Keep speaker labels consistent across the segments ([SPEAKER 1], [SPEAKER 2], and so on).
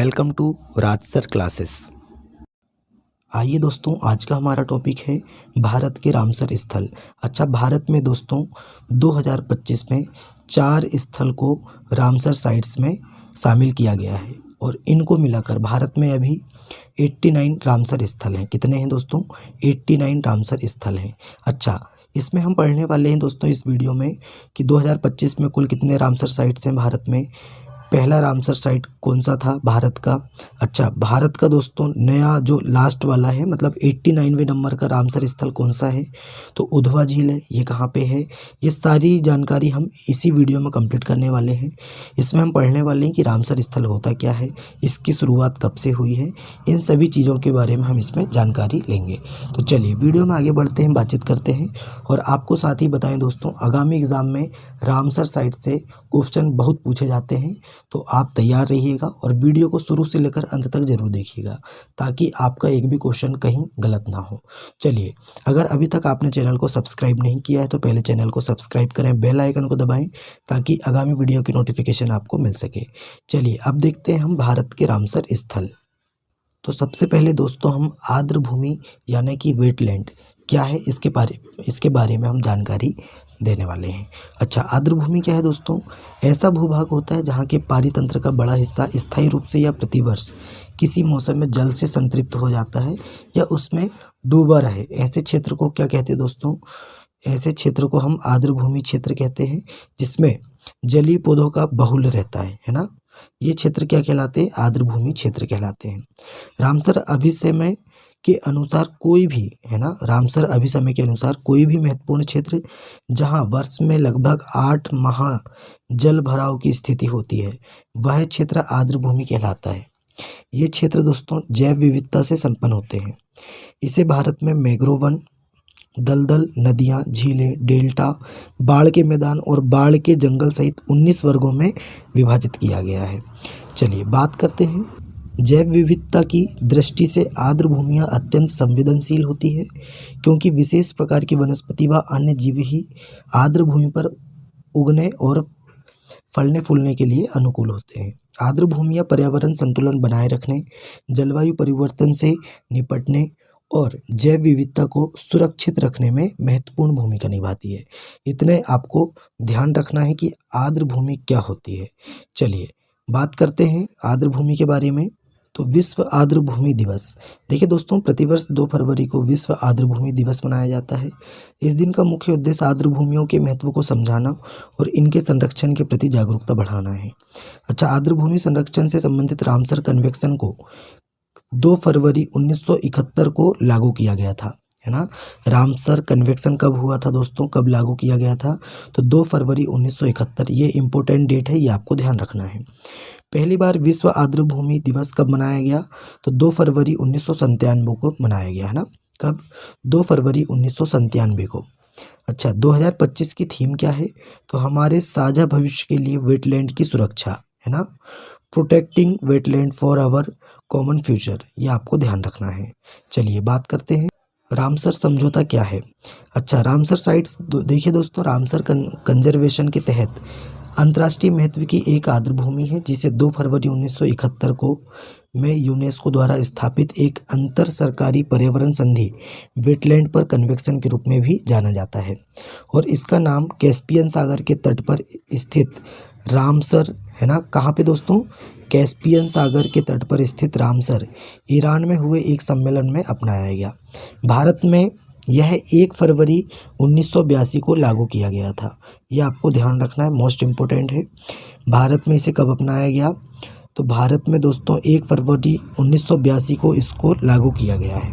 [SPEAKER 1] Welcome to Raj sir classes. आइए दोस्तों, आज का हमारा टॉपिक है भारत के रामसर स्थल। अच्छा, भारत में दोस्तों 2025 में 4 स्थल को रामसर साइट्स में शामिल किया गया है और इनको मिलाकर भारत में अभी 89 रामसर स्थल हैं। कितने हैं दोस्तों? 89 रामसर स्थल हैं। अच्छा, इसमें हम पढ़ने वाले हैं दोस्तों इस वीडियो में कि 2025 में कुल कितने रामसर साइट्स हैं भारत में। पहला रामसर साइट कौन सा था भारत का? अच्छा, भारत का दोस्तों नया जो लास्ट वाला है, मतलब 89वें नंबर का रामसर स्थल कौन सा है? तो उधवा झील है। ये कहाँ पे है? ये सारी जानकारी हम इसी वीडियो में कंप्लीट करने वाले हैं। इसमें हम पढ़ने वाले हैं कि रामसर स्थल होता क्या है, इसकी शुरुआत कब से हुई है, इन सभी चीज़ों के बारे में हम इसमें जानकारी लेंगे। तो चलिए वीडियो में आगे बढ़ते हैं, बातचीत करते हैं। और आपको साथ ही बताएं दोस्तों, आगामी एग्ज़ाम में रामसर साइट से क्वेश्चन बहुत पूछे जाते हैं, तो आप तैयार रहिएगा और वीडियो को शुरू से लेकर अंत तक ज़रूर देखिएगा ताकि आपका एक भी क्वेश्चन कहीं गलत ना हो। चलिए, अगर अभी तक आपने चैनल को सब्सक्राइब नहीं किया है तो पहले चैनल को सब्सक्राइब करें, बेल आइकन को दबाएं ताकि आगामी वीडियो की नोटिफिकेशन आपको मिल सके। चलिए अब देखते हैं हम भारत के रामसर स्थल। तो सबसे पहले दोस्तों हम आर्द्र भूमि यानी कि वेटलैंड क्या है इसके बारे में हम जानकारी देने वाले हैं। अच्छा, आर्द्र भूमि क्या है दोस्तों? ऐसा भूभाग होता है जहाँ के पारितंत्र का बड़ा हिस्सा स्थायी रूप से या प्रतिवर्ष किसी मौसम में जल से संतृप्त हो जाता है या उसमें डूबा रहे। ऐसे क्षेत्र को क्या कहते हैं दोस्तों? ऐसे क्षेत्र को हम आर्द्र भूमि क्षेत्र कहते हैं जिसमें जलीय पौधों का बहुल रहता है ना। ये क्षेत्र क्या कहलाते हैं? आर्द्र भूमि क्षेत्र कहलाते हैं। रामसर अभिसमय के अनुसार कोई भी है ना, रामसर अभिसमय के अनुसार कोई भी महत्वपूर्ण क्षेत्र जहां वर्ष में लगभग 8 माह जल भराव की स्थिति होती है, वह क्षेत्र आर्द्र भूमि कहलाता है। ये क्षेत्र दोस्तों जैव विविधता से संपन्न होते हैं। इसे भारत में मैंग्रोव वन, दलदल, नदियां, झीलें, डेल्टा, बाढ़ के मैदान और बाढ़ के जंगल सहित 19 वर्गों में विभाजित किया गया है। चलिए बात करते हैं। जैव विविधता की दृष्टि से आर्द्र भूमियाँ अत्यंत संवेदनशील होती है क्योंकि विशेष प्रकार की वनस्पति व अन्य जीव ही आर्द्र भूमि पर उगने और फलने फूलने के लिए अनुकूल होते हैं। आर्द्र भूमियाँ पर्यावरण संतुलन बनाए रखने, जलवायु परिवर्तन से निपटने और जैव विविधता को सुरक्षित रखने में महत्वपूर्ण भूमिका निभाती है। इतने आपको ध्यान रखना है कि आर्द्र भूमि क्या होती है। चलिए बात करते हैं आर्द्र भूमि के बारे में। तो विश्व आर्द्र भूमि दिवस, देखिए दोस्तों, प्रतिवर्ष 2 फरवरी को विश्व आर्द्र भूमि दिवस मनाया जाता है। इस दिन का मुख्य उद्देश्य आर्द्र भूमियों के महत्व को समझाना और इनके संरक्षण के प्रति जागरूकता बढ़ाना है। अच्छा, आर्द्र भूमि संरक्षण से संबंधित रामसर कन्वेंशन को 2 फरवरी 1971 को लागू किया गया था, है ना। रामसर कन्वेंशन कब हुआ था दोस्तों, कब लागू किया गया था? तो 2 फरवरी 1971। ये इंपॉर्टेंट डेट है, ये आपको ध्यान रखना है। पहली बार विश्व आर्द्र भूमि दिवस कब मनाया गया? तो 2 फरवरी 1997 को मनाया गया, है ना। कब? 2 फरवरी 1997 को। अच्छा, 2025 की थीम क्या है? तो हमारे साझा भविष्य के लिए वेटलैंड की सुरक्षा, है ना। Protecting wetland for our common future, ये आपको ध्यान रखना है। चलिए बात करते हैं रामसर समझौता क्या है। अच्छा, रामसर साइट्स देखिए दोस्तों, रामसर कंजर्वेशन के तहत अंतर्राष्ट्रीय महत्व की एक आर्द्र भूमि है जिसे 2 फरवरी 1971 को में यूनेस्को द्वारा स्थापित एक अंतर सरकारी पर्यावरण संधि वेटलैंड पर कन्वेंशन के रूप में भी जाना जाता है। और इसका नाम कैस्पियन सागर के तट पर स्थित रामसर, है ना। कहाँ पे दोस्तों? कैस्पियन सागर के तट पर स्थित रामसर, ईरान में हुए एक सम्मेलन में अपनाया गया। भारत में यह 1 फरवरी 1982 को लागू किया गया था। यह आपको ध्यान रखना है, मोस्ट इम्पोर्टेंट है। भारत में इसे कब अपनाया गया? तो भारत में दोस्तों 1 फरवरी 1982 को इसको लागू किया गया है।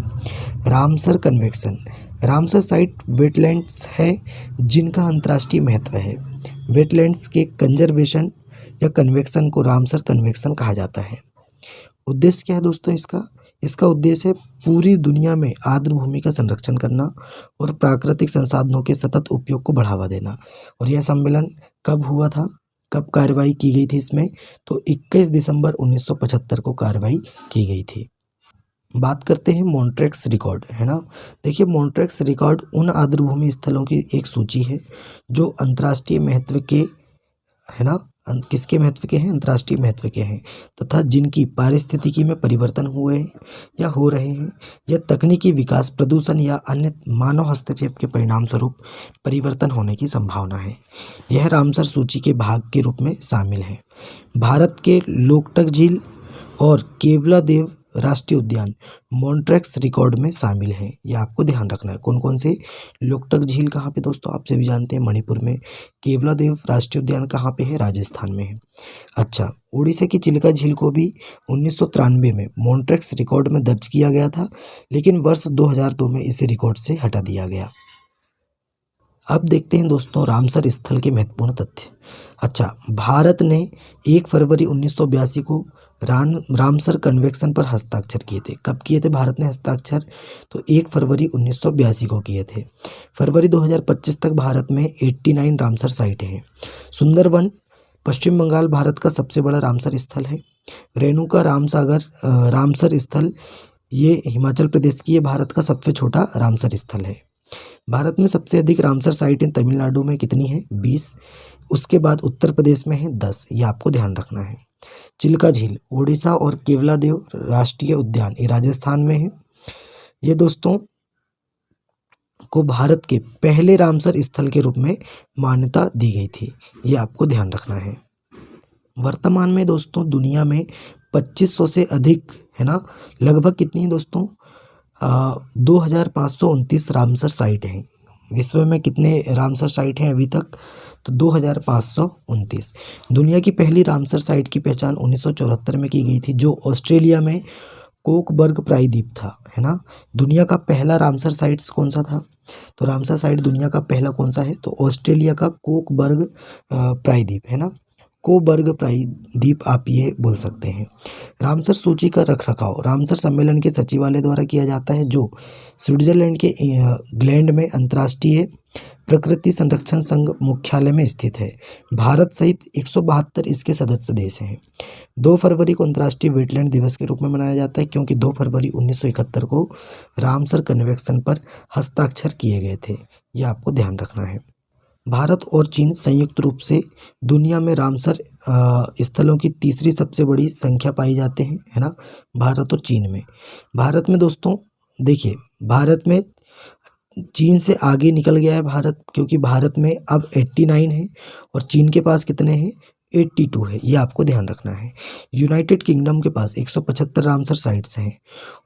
[SPEAKER 1] Ramsar convention, Ramsar site wetlands है जिनका अंतर्राष्ट्रीय महत्व है। वेटलैंड्स के कंजर्वेशन या कन्वेंशन को रामसर कन्वेंशन कहा जाता है। उद्देश्य क्या है दोस्तों इसका उद्देश्य है पूरी दुनिया में आर्द्र भूमि का संरक्षण करना और प्राकृतिक संसाधनों के सतत उपयोग को बढ़ावा देना। और यह सम्मेलन कब हुआ था, कब कार्रवाई की गई थी इसमें? तो 21 दिसंबर 1975 को कार्रवाई की गई थी। बात करते हैं मॉन्ट्रेक्स रिकॉर्ड, है ना। देखिए, मॉन्ट्रेक्स रिकॉर्ड उन आर्द्र भूमि स्थलों की एक सूची है जो अंतर्राष्ट्रीय महत्व के, है ना, किसके महत्व के हैं? अंतर्राष्ट्रीय महत्व के हैं, तथा जिनकी पारिस्थितिकी में परिवर्तन हुए हैं या हो रहे हैं, या तकनीकी विकास, प्रदूषण या अन्य मानव हस्तक्षेप के परिणाम स्वरूप परिवर्तन होने की संभावना है। यह रामसर सूची के भाग के रूप में शामिल है। भारत के लोकटक झील और केवलादेव राष्ट्रीय उद्यान मॉन्ट्रेक्स रिकॉर्ड में शामिल हैं। ये आपको ध्यान रखना है। कौन कौन से? लोकटक झील कहाँ पे दोस्तों? आप सभी जानते हैं, मणिपुर में। केवलादेव राष्ट्रीय उद्यान कहाँ पे है? राजस्थान में है। अच्छा, उड़ीसा की चिल्का झील को भी 1993 में मॉन्ट्रेक्स रिकॉर्ड में दर्ज किया गया था, लेकिन वर्ष 2002 में इसे रिकॉर्ड से हटा दिया गया। अब देखते हैं दोस्तों रामसर स्थल के महत्वपूर्ण तथ्य। अच्छा, भारत ने 1 फरवरी 1982 को रामसर कन्वेंशन पर हस्ताक्षर किए थे। कब किए थे भारत ने हस्ताक्षर? तो 1 फरवरी 1982 को किए थे। फरवरी 2025 तक भारत में 89 रामसर साइट हैं। सुंदरवन पश्चिम बंगाल भारत का सबसे बड़ा रामसर स्थल है। रेणुका रामसर स्थल ये हिमाचल प्रदेश की, ये भारत का सबसे छोटा रामसर स्थल है। भारत में सबसे अधिक रामसर साइटें तमिलनाडु में कितनी है? 20। उसके बाद उत्तर प्रदेश में है 10। ये आपको ध्यान रखना है। चिल्का झील ओडिशा और केवलादेव राष्ट्रीय उद्यान ये राजस्थान में है। ये दोस्तों को भारत के पहले रामसर स्थल के रूप में मान्यता दी गई थी। ये आपको ध्यान रखना है। वर्तमान में दोस्तों दुनिया में 2500 से अधिक है ना, लगभग कितनी है दोस्तों? 2529 रामसर साइट हैं। विश्व में कितने रामसर साइट हैं अभी तक? तो 2529। दुनिया की पहली रामसर साइट की पहचान 1974 में की गई थी, जो ऑस्ट्रेलिया में कोकबर्ग प्रायद्वीप था, है ना। दुनिया का पहला रामसर साइट्स कौन सा था? तो रामसर साइट दुनिया का पहला कौन सा है? तो ऑस्ट्रेलिया का कोकबर्ग प्रायद्वीप, है ना। कोबर्ग प्रायद्वीप आप ये बोल सकते हैं। रामसर सूची का रखरखाव रामसर सम्मेलन के सचिवालय द्वारा किया जाता है, जो स्विट्जरलैंड के ग्लैंड में अंतर्राष्ट्रीय प्रकृति संरक्षण संघ मुख्यालय में स्थित है। भारत सहित 172 इसके सदस्य देश हैं। 2 फरवरी को अंतर्राष्ट्रीय वेटलैंड दिवस के रूप में मनाया जाता है, क्योंकि 2 फरवरी 1971 को रामसर कन्वेंशन पर हस्ताक्षर किए गए थे। यह आपको ध्यान रखना है। भारत और चीन संयुक्त रूप से दुनिया में रामसर स्थलों की तीसरी सबसे बड़ी संख्या पाई जाते हैं, है ना, भारत और चीन में। भारत में दोस्तों देखिए, भारत में चीन से आगे निकल गया है भारत, क्योंकि भारत में अब 89 है और चीन के पास कितने हैं? 82 है। ये आपको ध्यान रखना है। यूनाइटेड किंगडम के पास 175 रामसर साइट्स हैं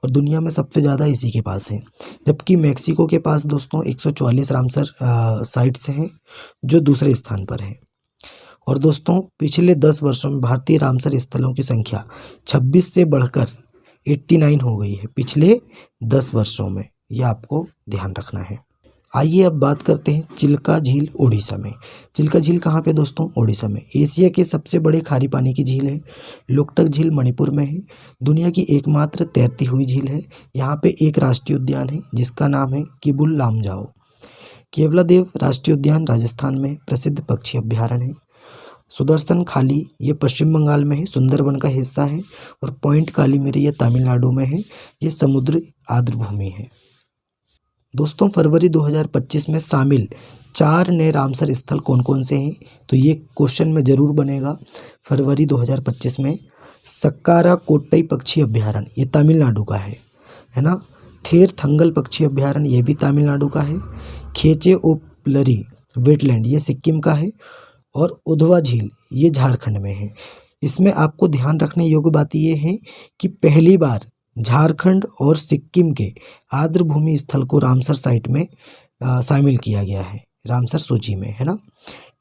[SPEAKER 1] और दुनिया में सबसे ज़्यादा इसी के पास है, जबकि मेक्सिको के पास दोस्तों 144 रामसर साइट्स हैं, जो दूसरे स्थान पर है। और दोस्तों पिछले 10 वर्षों में भारतीय रामसर स्थलों की संख्या 26 से बढ़कर 89 हो गई है, पिछले 10 वर्षों में। यह आपको ध्यान रखना है। आइए अब बात करते हैं चिल्का झील ओडिशा में। चिल्का झील कहाँ पे दोस्तों? ओडिशा में। एशिया के सबसे बड़े खारी पानी की झील है। लोकटक झील मणिपुर में है। दुनिया की एकमात्र तैरती हुई झील है। यहाँ पे एक राष्ट्रीय उद्यान है जिसका नाम है किबुल लामजाओ। केवलादेव राष्ट्रीय उद्यान राजस्थान में प्रसिद्ध पक्षी अभ्यारण्य है। सुदर्शन खाली ये पश्चिम बंगाल में है, सुंदरवन का हिस्सा है। और पॉइंट कालीमेरी ये तमिलनाडु में है, ये समुद्र आर्द्रभूमि है। दोस्तों फरवरी 2025 में शामिल 4 नए रामसर स्थल कौन कौन से हैं? तो ये क्वेश्चन में ज़रूर बनेगा। फरवरी 2025 में सक्कारा कोट्टई पक्षी अभ्यारण्य ये तमिलनाडु का है ना। थेर थंगल पक्षी अभ्यारण्य ये भी तमिलनाडु का है। खेचे ओपलरी वेटलैंड ये सिक्किम का है। और उधवा झील ये झारखंड में है। इसमें आपको ध्यान रखने योग्य बात ये है कि पहली बार झारखंड और सिक्किम के आर्द्रभूमि स्थल को रामसर साइट में शामिल किया गया है, रामसर सूची में, है ना।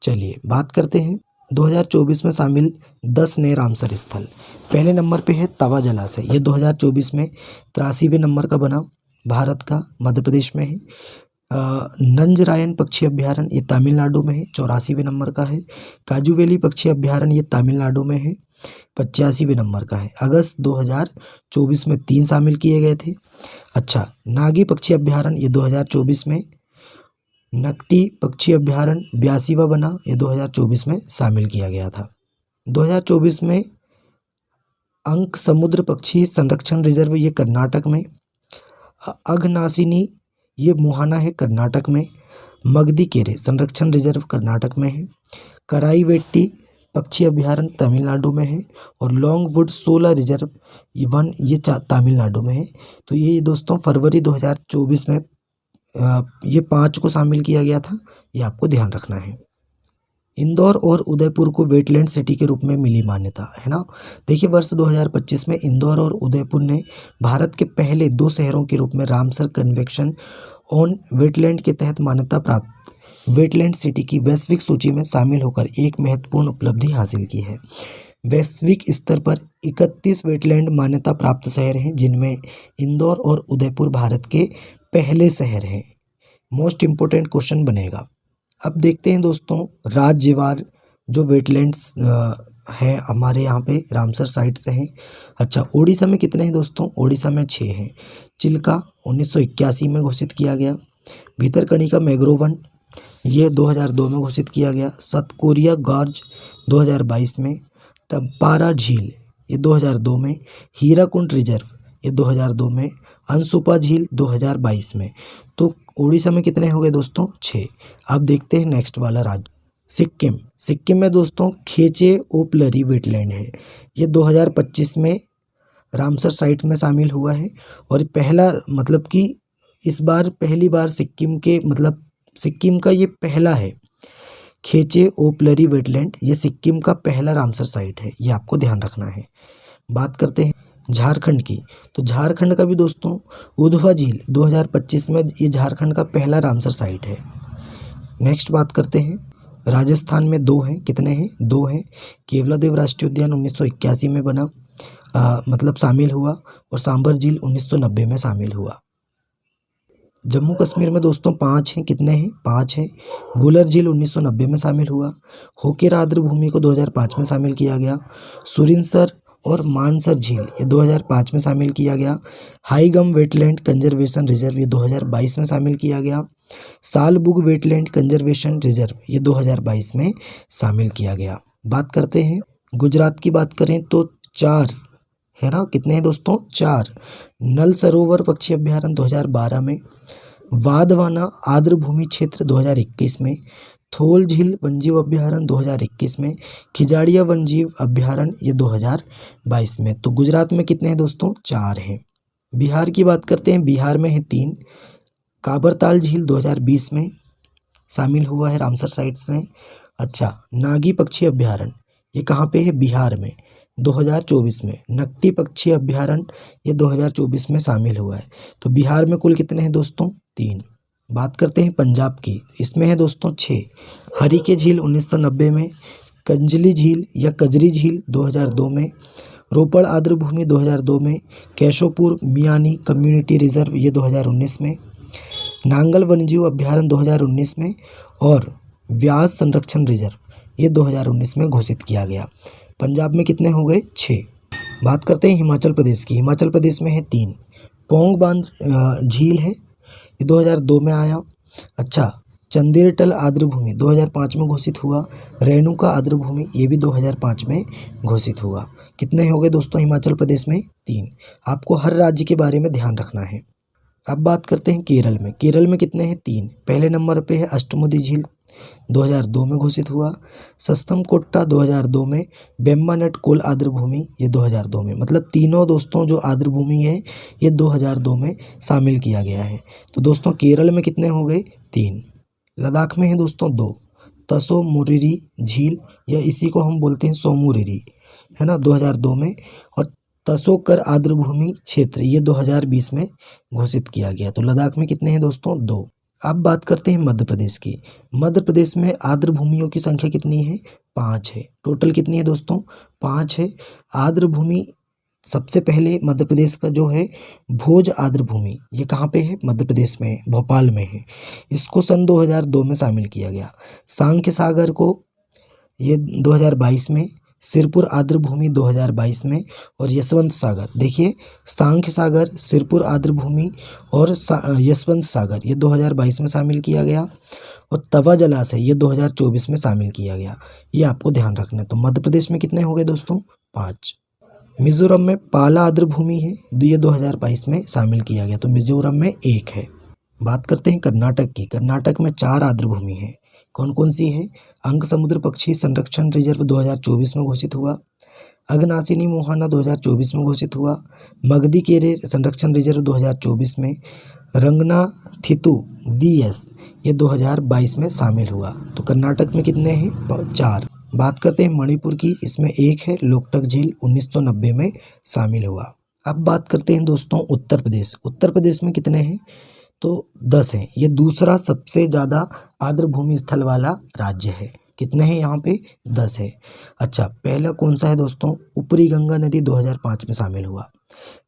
[SPEAKER 1] चलिए बात करते हैं 2024 में शामिल 10 नए रामसर स्थल। पहले नंबर पे है तवा जलाशय, ये 2024 में 83वें नंबर का बना, भारत का, मध्य प्रदेश में है। नंजरायन पक्षी अभ्यारण्य ये तमिलनाडु में है, 84वें नंबर का है। काजूवेली पक्षी अभ्यारण्य ये तमिलनाडु में है, 85वें नंबर का है। अगस्त 2024 में 3 शामिल किए गए थे। अच्छा, नागी पक्षी अभ्यारण्य ये 2024 में। नकटी पक्षी अभ्यारण्य 82वां बना, ये 2024 में शामिल किया गया था। 2024 में अंक समुद्र पक्षी संरक्षण रिजर्व ये कर्नाटक में। अघनासिनी ये मुहाना है कर्नाटक में। मगदी केरे संरक्षण रिजर्व कर्नाटक में है। कराईवेट्टी पक्षी अभ्यारण्य तमिलनाडु में है और लॉन्गवुड सोलर रिजर्व वन ये तमिलनाडु में है। तो ये दोस्तों फरवरी 2024 में ये 5 को शामिल किया गया था, ये आपको ध्यान रखना है। इंदौर और उदयपुर को वेटलैंड सिटी के रूप में मिली मान्यता, है ना। देखिए वर्ष 2025 में इंदौर और उदयपुर ने भारत के पहले 2 शहरों के रूप में रामसर कन्वेंशन ऑन वेटलैंड के तहत मान्यता प्राप्त वेटलैंड सिटी की वैश्विक सूची में शामिल होकर एक महत्वपूर्ण उपलब्धि हासिल की है। वैश्विक स्तर पर 31 वेटलैंड मान्यता प्राप्त शहर हैं, जिनमें इंदौर और उदयपुर भारत के पहले शहर हैं। मोस्ट इम्पोर्टेंट क्वेश्चन बनेगा। अब देखते हैं दोस्तों राज्यवार जो वेटलैंड्स है हमारे यहाँ पे रामसर साइट से हैं। अच्छा, उड़ीसा में कितने हैं दोस्तों? उड़ीसा में 6 हैं। चिल्का 1981 में घोषित किया गया। भीतरकनिका मैंग्रोव वन ये 2002 में घोषित किया गया। सतकोरिया गॉर्ज 2022 में। टप्पारा झील ये 2002 में। हीराकुंड रिजर्व ये 2002 में। अंसुपा झील 2022 में। तो उड़ीसा में कितने हो गए दोस्तों? 6। अब देखते हैं नेक्स्ट वाला राज्य सिक्किम। सिक्किम में दोस्तों खेचे ओपलरी वेटलैंड है, ये 2025 में रामसर साइट में शामिल हुआ है। और पहला मतलब कि इस बार पहली बार सिक्किम का ये पहला है खेचे ओपलरी वेटलैंड, ये सिक्किम का पहला रामसर साइट है, ये आपको ध्यान रखना है। बात करते हैं झारखंड की, तो झारखंड का भी दोस्तों उधवा झील 2025 में ये झारखंड का पहला रामसर साइट है। नेक्स्ट बात करते हैं राजस्थान में 2 हैं। कितने हैं? 2 हैं। केवलादेव राष्ट्रीय उद्यान 1981 में बना शामिल हुआ और सांबर झील 1990 में शामिल हुआ। जम्मू कश्मीर में दोस्तों 5 हैं। कितने हैं? 5 हैं। वुलर झील 1990 में शामिल हुआ। होकेरा आर्द्र भूमि को 2005 में शामिल किया गया। सुरिनसर और मानसर झील ये 2005 में शामिल किया गया। हाईगम वेटलैंड कंजर्वेशन रिजर्व ये 2022 में शामिल किया गया। सालबुग वेटलैंड कंजर्वेशन रिजर्व ये 2022 में शामिल किया गया। बात करते हैं गुजरात की, बात करें तो 4 है ना। कितने हैं दोस्तों? 4। नल सरोवर पक्षी अभ्यारण्य 2012 में। वाधवाना आर्द्र भूमि क्षेत्र 2021 में। थोल झील वन्यजीव अभ्यारण्य 2021 में। खिजाड़िया वन्यजीव अभ्यारण्य ये 2022 में। तो गुजरात में कितने हैं दोस्तों? 4 हैं। बिहार की बात करते हैं, बिहार में है 3। काबरताल झील 2020 में शामिल हुआ है रामसर साइट्स में। अच्छा, नागी पक्षी अभ्यारण्य ये कहाँ पे है? बिहार में 2024 में। नकटी पक्षी अभ्यारण्य ये 2024 में शामिल हुआ है। तो बिहार में कुल कितने हैं दोस्तों? 3। बात करते हैं पंजाब की, इसमें है दोस्तों 6। हरीके झील 1990 में। कंजली झील या कजरी झील 2002 में। रोपड़ आर्द्र भूमि 2002 में। केशोपुर मियानी कम्युनिटी रिजर्व ये 2019 में। नांगल वन्यजीव अभ्यारण्य 2019 में और व्यास संरक्षण रिजर्व ये 2019 में घोषित किया गया। पंजाब में कितने हो गए? 6। बात करते हैं हिमाचल प्रदेश की, हिमाचल प्रदेश में है 3। पोंग बांध झील है ये 2002 में आया। अच्छा, चंदेरटल आर्द्र भूमि 2005 में घोषित हुआ। रेणुका आर्द्र भूमि ये भी 2005 में घोषित हुआ। कितने हो गए दोस्तों हिमाचल प्रदेश में? 3। आपको हर राज्य के बारे में ध्यान रखना है। अब बात करते हैं केरल में, केरल में कितने हैं? 3। पहले नंबर पे है अष्टमुदी झील 2002 में घोषित हुआ। सस्तमकोट्टा 2002 में। बेम्बानट कोल आर्द्र भूमि ये 2002 में। मतलब तीनों दोस्तों जो आर्द्र भूमि है ये 2002 में शामिल किया गया है। तो दोस्तों केरल में कितने हो गए? 3। लद्दाख में है दोस्तों 2। तसो मोरिरी झील या इसी को हम बोलते हैं सोमोरिरी, है ना, 2002 में। और तसोकर आर्द्र भूमि क्षेत्र ये 2020 में घोषित किया गया। तो लद्दाख में कितने हैं दोस्तों? 2। अब बात करते हैं मध्य प्रदेश की। मध्य प्रदेश में आर्द्र भूमियों की संख्या कितनी है? 5 है। टोटल कितनी है दोस्तों? 5 है। आर्द्र भूमि सबसे पहले मध्य प्रदेश का जो है भोज आर्द्र भूमि ये कहाँ पे है? मध्य प्रदेश में, भोपाल में है। इसको सन 2002 में शामिल किया गया। सांख्य सागर को ये 2022 में। सिरपुर आर्द्र भूमि 2022 में। और यशवंत सागर, देखिए सांख्य सागर, सिरपुर आर्द्र भूमि और यशवंत सागर ये 2022 में शामिल किया गया। और तवा जलाशय ये 2024 में शामिल किया गया। ये आपको ध्यान रखना है। तो मध्य प्रदेश में कितने हो गए दोस्तों? 5। मिजोरम में पाला आर्द्र भूमि है, ये 2022 में शामिल किया गया। तो मिजोरम में 1 है। बात करते हैं कर्नाटक की, कर्नाटक में 4 आर्द्र भूमि है। कौन कौन सी है? अंक समुद्र पक्षी संरक्षण रिजर्व 2024 में घोषित हुआ, अगनासिनी मोहाना 2024 में घोषित हुआ, मगदी केरे संरक्षण रिजर्व 2024 में, रंगना थितु वीएस ये 2022 में शामिल हुआ। तो कर्नाटक में कितने हैं? 4। बात करते हैं मणिपुर की, इसमें एक है लोकटक झील 1990 में शामिल हुआ। अब बात करते हैं दोस्तों उत्तर प्रदेश। उत्तर प्रदेश में कितने हैं? तो 10 हैं। ये दूसरा सबसे ज़्यादा आर्द्रभूमि स्थल वाला राज्य है। कितने हैं यहाँ पे? 10 है। अच्छा, पहला कौन सा है दोस्तों? ऊपरी गंगा नदी 2005 में शामिल हुआ।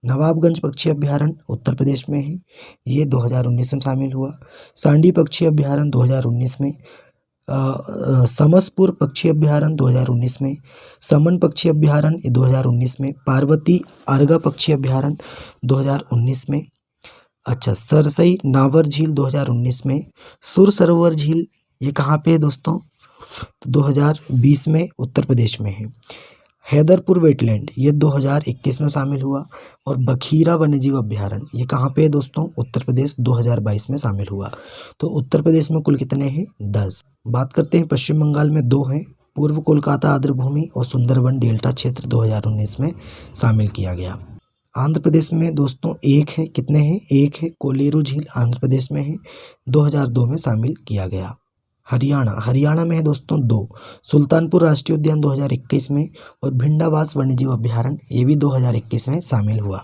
[SPEAKER 1] नवाबगंज पक्षी अभ्यारण्य उत्तर प्रदेश में है, ये 2019 में शामिल हुआ। सांडी पक्षी अभ्यारण्य 2019 में, समसपुर पक्षी अभ्यारण्य 2019 में, समन पक्षी अभ्यारण्य 2019 में, पार्वती अर्गा पक्षी अभ्यारण्य 2019 में। अच्छा, सरसई नावर झील 2019 में, सुर सरोवर झील ये कहाँ पे है दोस्तों? तो 2020 में उत्तर प्रदेश में है। हैदरपुर वेटलैंड ये 2021 में शामिल हुआ, और बखीरा वन्यजीव अभ्यारण्य ये कहाँ पे है दोस्तों? उत्तर प्रदेश 2022 में शामिल हुआ। तो उत्तर प्रदेश में कुल कितने हैं? 10। बात करते हैं पश्चिम बंगाल में 2 हैं, पूर्व कोलकाता आर्द्रभूमि और सुंदरवन डेल्टा क्षेत्र 2019 में शामिल किया गया। आंध्र प्रदेश में दोस्तों 1 है, कितने हैं? 1 है, कोलेरू झील आंध्र प्रदेश में है, 2002 में शामिल किया गया। हरियाणा में है दोस्तों 2, सुल्तानपुर राष्ट्रीय उद्यान 2021 में, और भिंडावास वन्यजीव अभ्यारण्य ये भी 2021 में शामिल हुआ।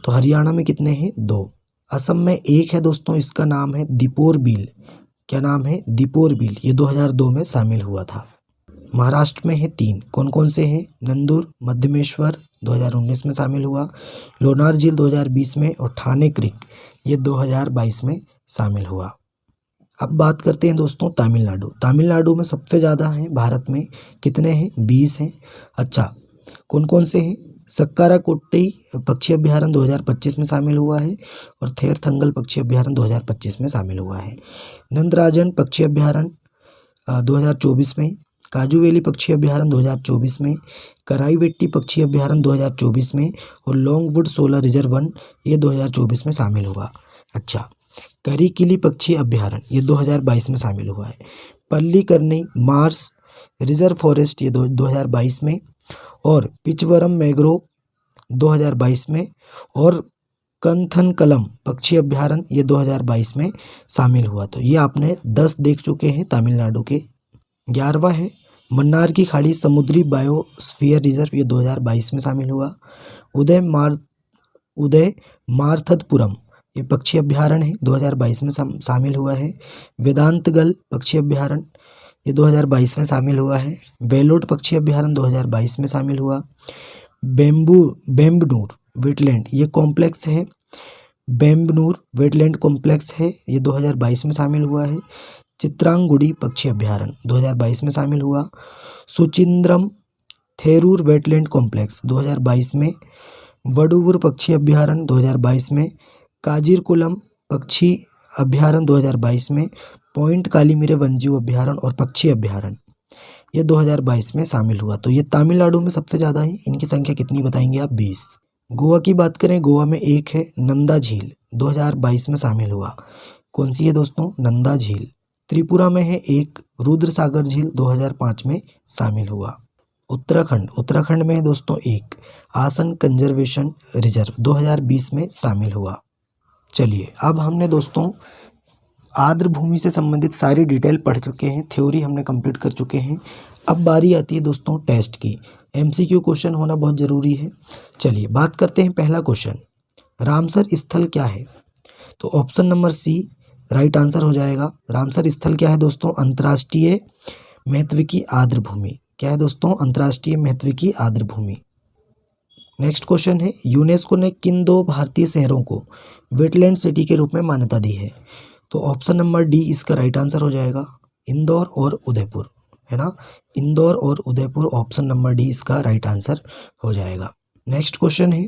[SPEAKER 1] तो हरियाणा में कितने हैं? 2। असम में 1 है दोस्तों, इसका नाम है दीपोर बिल। क्या नाम है? दीपोर बिल, ये 2002 में शामिल हुआ था। महाराष्ट्र में है 3, कौन कौन से हैं? नंदुर मध्यमेश्वर 2019 में शामिल हुआ, लोनार झील 2020 में, और ठाणे क्रिक ये 2022 में शामिल हुआ। अब बात करते हैं दोस्तों तमिलनाडु। तमिलनाडु में सबसे ज़्यादा हैं भारत में, कितने हैं? 20 हैं। अच्छा, कौन कौन से हैं? सक्कारा कोट्टी पक्षी अभ्यारण्य 2025 में शामिल हुआ है, और थेरथंगल पक्षी अभ्यारण्य 2025 में शामिल हुआ है। नंदराजन पक्षी अभ्यारण्य 2024 में, काजू वैली पक्षी अभ्यारण्य 2024 में, कराईवेट्टी पक्षी अभ्यारण्य 2024 में, और लॉन्गवुड सोलर रिजर्व 1 ये 2024 में शामिल हुआ। अच्छा, करिकिली पक्षी अभ्यारण्य ये 2022 में शामिल हुआ है। पल्लीकरनई मार्स रिजर्व फॉरेस्ट ये 2022 में, और पिचवरम मैग्रोव 2022 में, और कंथनकलम पक्षी अभ्यारण्य ये 2022 में शामिल हुआ। तो ये आपने 10 देख चुके हैं तमिलनाडु के। 11वां है मन्नार की खाड़ी समुद्री बायोस्फीयर रिजर्व ये 2022 में शामिल हुआ। उदय मारथदपुरम ये पक्षी अभ्यारण्य है, 2022 में शामिल हुआ है। वेदांतगल पक्षी अभ्यारण्य ये 2022 में शामिल हुआ है। वेलोड पक्षी अभ्यारण्य 2022 में शामिल हुआ। बेम्बनूर वेटलैंड ये कॉम्प्लेक्स है, बेम्बनूर वेटलैंड कॉम्प्लेक्स है, ये 2022 में शामिल हुआ है। चित्रांगुड़ी पक्षी अभ्यारण्य 2022 में शामिल हुआ। सुचिंद्रम थेरूर वेटलैंड कॉम्प्लेक्स 2022 में। वडुवुर पक्षी अभ्यारण्य 2022 में। काजीरकुलम पक्षी अभ्यारण्य 2022 में। पॉइंट कालीमिरे वन्यजीव अभ्यारण्य और पक्षी अभ्यारण्य ये 2022 में शामिल हुआ। तो ये तमिलनाडु में सबसे ज़्यादा है। इनकी संख्या कितनी बताएंगे आप? 20। गोवा की बात करें, गोवा में 1 है नंदा झील, 2022 में शामिल हुआ। कौन सी है दोस्तों? नंदा झील। त्रिपुरा में है 1 रुद्र सागर झील, 2005 में शामिल हुआ। उत्तराखंड में है दोस्तों 1 आसन कंजर्वेशन रिजर्व, 2020 में शामिल हुआ। चलिए, अब हमने दोस्तों आर्द्रभूमि से संबंधित सारी डिटेल पढ़ चुके हैं, थ्योरी हमने कंप्लीट कर चुके हैं। अब बारी आती है दोस्तों टेस्ट की। MCQ क्वेश्चन होना बहुत ज़रूरी है। चलिए बात करते हैं। पहला क्वेश्चन, रामसर स्थल क्या है? तो option number C right answer हो जाएगा। रामसर स्थल क्या है दोस्तों? अंतर्राष्ट्रीय महत्व की आर्द्रभूमि। क्या है दोस्तों? अंतर्राष्ट्रीय महत्व की आर्द्रभूमि। नेक्स्ट क्वेश्चन है, यूनेस्को ने किन 2 भारतीय शहरों को वेटलैंड सिटी के रूप में मान्यता दी है? तो ऑप्शन नंबर डी इसका राइट आंसर हो जाएगा, इंदौर और उदयपुर, है ना। इंदौर और उदयपुर, ऑप्शन नंबर डी इसका राइट आंसर हो जाएगा। नेक्स्ट क्वेश्चन है,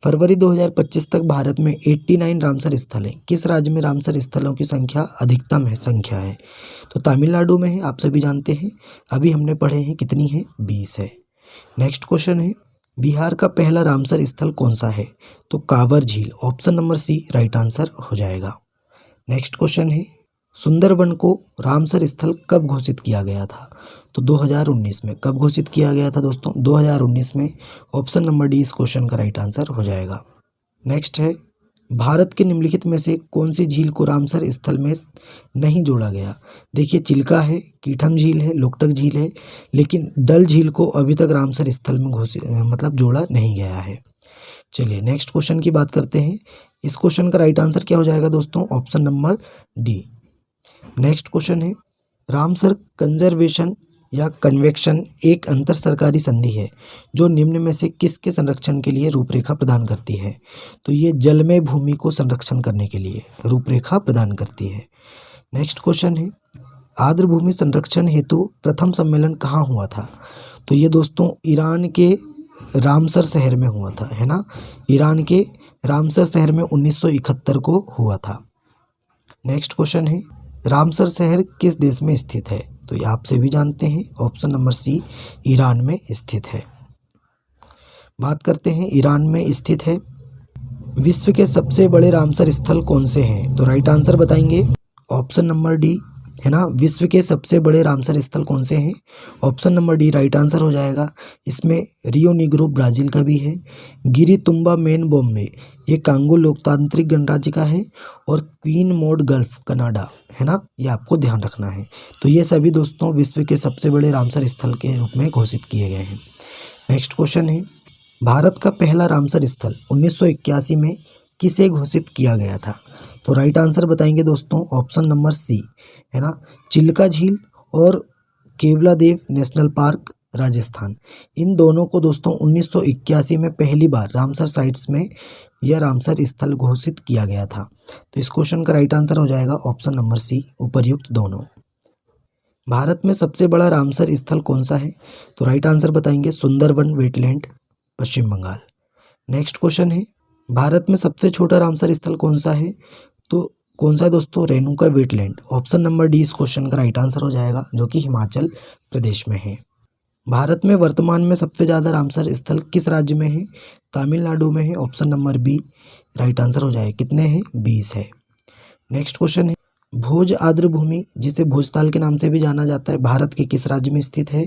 [SPEAKER 1] फरवरी 2025 तक भारत में 89 रामसर स्थल हैं। किस राज्य में रामसर स्थलों की संख्या अधिकतम संख्या है? तो तमिलनाडु में है, आप सभी जानते हैं। अभी हमने पढ़े हैं, कितनी है? 20 है। नेक्स्ट क्वेश्चन है, बिहार का पहला रामसर स्थल कौन सा है? तो कांवर झील, option number C right answer हो जाएगा। नेक्स्ट क्वेश्चन है, सुंदरवन को रामसर स्थल कब घोषित किया गया था? तो 2019 में। कब घोषित किया गया था दोस्तों? 2019 में। ऑप्शन नंबर डी इस क्वेश्चन का राइट आंसर हो जाएगा। नेक्स्ट है, भारत के निम्नलिखित में से कौन सी झील को रामसर स्थल में नहीं जोड़ा गया? देखिए, चिल्का है, कीठम झील है, लोकटक झील है, लेकिन डल झील को अभी तक रामसर स्थल में जोड़ा नहीं गया है। चलिए नेक्स्ट क्वेश्चन की बात करते हैं। इस क्वेश्चन का राइट आंसर क्या हो जाएगा दोस्तों? Option number D. Next question है, रामसर कंजर्वेशन या कन्वेक्शन एक अंतर सरकारी संधि है जो निम्न में से किसके संरक्षण के लिए रूपरेखा प्रदान करती है? तो ये जलमय भूमि को संरक्षण करने के लिए रूपरेखा प्रदान करती है। नेक्स्ट क्वेश्चन है, आर्द्र भूमि संरक्षण हेतु प्रथम सम्मेलन कहाँ हुआ था? तो ये दोस्तों ईरान के रामसर शहर में हुआ था, है ना। ईरान के रामसर शहर में 1971 को हुआ था। नेक्स्ट क्वेश्चन है, रामसर शहर किस देश में स्थित है? तो ये आप सभी जानते हैं, ऑप्शन नंबर सी ईरान में स्थित है। बात करते हैं ईरान में स्थित है। विश्व के सबसे बड़े रामसर स्थल कौन से हैं? तो राइट आंसर बताएंगे ऑप्शन नंबर डी, है ना। विश्व के सबसे बड़े रामसर स्थल कौन से हैं? Option number D right answer हो जाएगा। इसमें रियो निग्रो ब्राज़ील का भी है, गिरितुम्बा मेन बॉम्बे ये कांगो लोकतांत्रिक गणराज्य का है, और क्वीन मॉड गल्फ कनाडा, है ना। ये आपको ध्यान रखना है। तो ये सभी दोस्तों विश्व के सबसे बड़े रामसर स्थल के रूप में घोषित किए गए हैं। नेक्स्ट क्वेश्चन है, भारत का पहला रामसर स्थल 1981 में किसे घोषित किया गया था? तो राइट आंसर बताएंगे दोस्तों ऑप्शन नंबर सी, है ना। चिल्का झील और केवलादेव नेशनल पार्क राजस्थान, इन दोनों को दोस्तों 1981 में पहली बार रामसर साइट्स में यह रामसर स्थल घोषित किया गया था। तो इस क्वेश्चन का राइट आंसर हो जाएगा ऑप्शन नंबर सी, उपर्युक्त दोनों। भारत में सबसे बड़ा रामसर स्थल कौन सा है? तो राइट आंसर बताएंगे सुंदरवन वेटलैंड, पश्चिम बंगाल। नेक्स्ट क्वेश्चन है, भारत में सबसे छोटा रामसर स्थल कौन सा है? तो कौन सा है दोस्तों? Renuka wetland, option number D इस क्वेश्चन का राइट आंसर हो जाएगा, जो कि हिमाचल प्रदेश में है। भारत में वर्तमान में सबसे ज़्यादा रामसर स्थल किस राज्य में है? तमिलनाडु में है, option number B right answer हो जाएगा। कितने हैं? 20 है। नेक्स्ट क्वेश्चन है, भोज आर्द्र भूमि जिसे भोजताल के नाम से भी जाना जाता है, भारत के किस राज्य में स्थित है?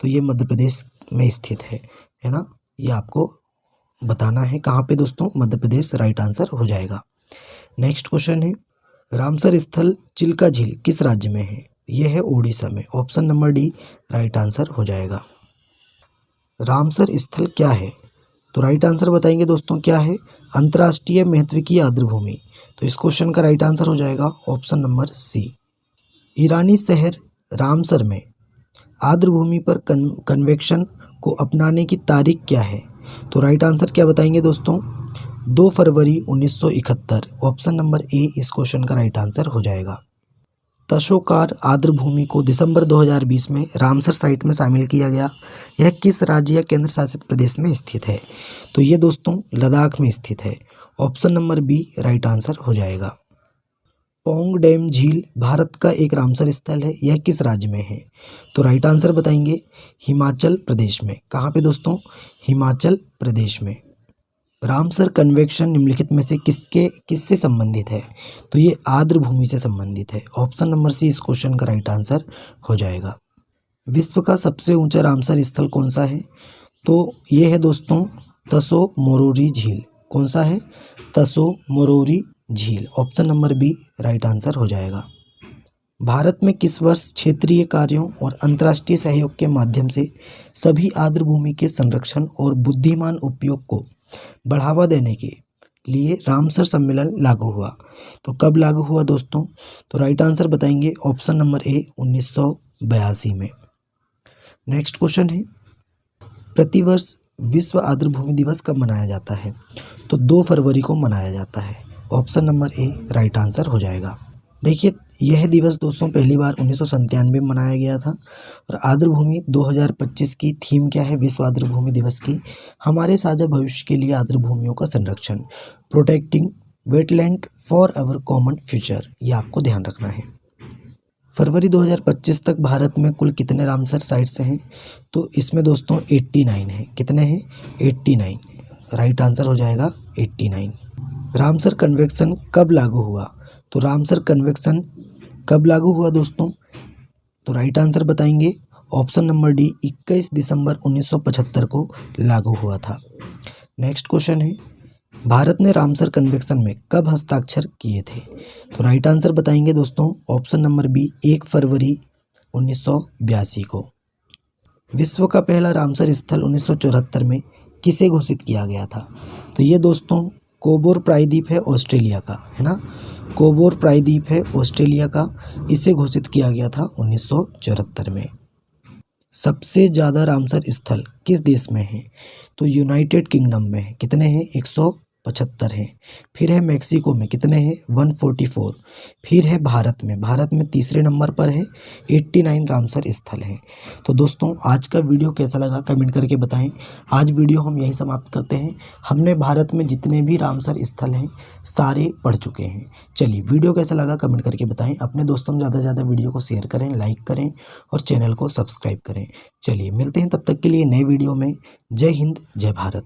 [SPEAKER 1] तो ये मध्य प्रदेश में स्थित है ना। ये आपको बताना है कहाँ पे दोस्तों? मध्य प्रदेश राइट आंसर हो जाएगा। नेक्स्ट क्वेश्चन है, रामसर स्थल चिल्का झील किस राज्य में है? यह है ओडिशा में, option number D right answer हो जाएगा। रामसर स्थल क्या है? तो राइट आंसर बताएंगे दोस्तों क्या है? अंतर्राष्ट्रीय महत्व की आर्द्र भूमि। तो इस क्वेश्चन का राइट आंसर हो जाएगा ऑप्शन नंबर सी। ईरानी शहर रामसर में आर्द्र भूमि पर कन्वेक्शन को अपनाने की तारीख क्या है? तो राइट आंसर क्या बताएंगे दोस्तों? 2 फरवरी 1971, ऑप्शन नंबर ए इस क्वेश्चन का राइट आंसर हो जाएगा। तशोकार आर्द्र भूमि को दिसंबर 2020 में रामसर साइट में शामिल किया गया। यह किस राज्य या केंद्र शासित प्रदेश में स्थित है? तो ये दोस्तों लद्दाख में स्थित है, option number B right answer हो जाएगा। पोंग डैम झील भारत का एक रामसर स्थल है, यह किस राज्य में है? तो राइट आंसर बताएंगे हिमाचल प्रदेश में। कहाँ पे दोस्तों? हिमाचल प्रदेश में। रामसर कन्वेक्शन निम्नलिखित में से किससे संबंधित है? तो ये आर्द्र भूमि से संबंधित है, ऑप्शन नंबर सी इस क्वेश्चन का राइट आंसर हो जाएगा। विश्व का सबसे ऊंचा रामसर स्थल कौन सा है? तो ये है दोस्तों तसो मोरोरी झील। कौन सा है? तसो मोरोरी झील, option number B right answer हो जाएगा। भारत में किस वर्ष क्षेत्रीय कार्यों और अंतर्राष्ट्रीय सहयोग के माध्यम से सभी आर्द्र भूमि के संरक्षण और बुद्धिमान उपयोग को बढ़ावा देने के लिए रामसर सम्मेलन लागू हुआ? तो कब लागू हुआ दोस्तों? तो राइट आंसर बताएंगे ऑप्शन नंबर ए 1982 में। नेक्स्ट क्वेश्चन है, प्रतिवर्ष विश्व आर्द्र भूमि दिवस कब मनाया जाता है? तो 2 फरवरी को मनाया जाता है, option number A right answer हो जाएगा। देखिए यह दिवस दोस्तों पहली बार 1997 में मनाया गया था। और आर्द्र भूमि 2025 की थीम क्या है विश्व आर्द्र भूमि दिवस की? हमारे साझा भविष्य के लिए आर्द्र भूमियों का संरक्षण, protecting wetland for our common future. ये आपको ध्यान रखना है। फरवरी 2025 तक भारत में कुल कितने रामसर साइट्स हैं? तो इसमें दोस्तों 89 है। कितने हैं? 89, राइट आंसर हो जाएगा 89। रामसर कन्वेक्शन कब लागू हुआ? तो रामसर कन्वेक्शन कब लागू हुआ दोस्तों? तो राइट आंसर बताएंगे ऑप्शन नंबर डी 21 दिसंबर 1975 को लागू हुआ था। नेक्स्ट क्वेश्चन है, भारत ने रामसर कन्वेंशन में कब हस्ताक्षर किए थे? तो राइट आंसर बताएंगे दोस्तों ऑप्शन नंबर बी 1 फरवरी 1982 को। विश्व का पहला रामसर स्थल 1974 में किसे घोषित किया गया था? तो ये दोस्तों कोबोर प्रायद्वीप है ऑस्ट्रेलिया का, है ना। कोबोर प्रायद्वीप है ऑस्ट्रेलिया का, इसे घोषित किया गया था 1974 में। सबसे ज़्यादा रामसर स्थल किस देश में है? तो यूनाइटेड किंगडम में है। कितने हैं? 175 हैं। फिर है मैक्सिको में, कितने हैं? 144। फिर है भारत में तीसरे नंबर पर है, 89 रामसर स्थल हैं। तो दोस्तों आज का वीडियो कैसा लगा कमेंट करके बताएं। आज वीडियो हम यही समाप्त करते हैं। हमने भारत में जितने भी रामसर स्थल हैं सारे पढ़ चुके हैं। चलिए वीडियो कैसा लगा कमेंट करके बताएं। अपने दोस्तों में ज़्यादा से ज़्यादा वीडियो को शेयर करें, लाइक करें और चैनल को सब्सक्राइब करें। चलिए मिलते हैं तब तक के लिए नए वीडियो में। जय हिंद, जय भारत।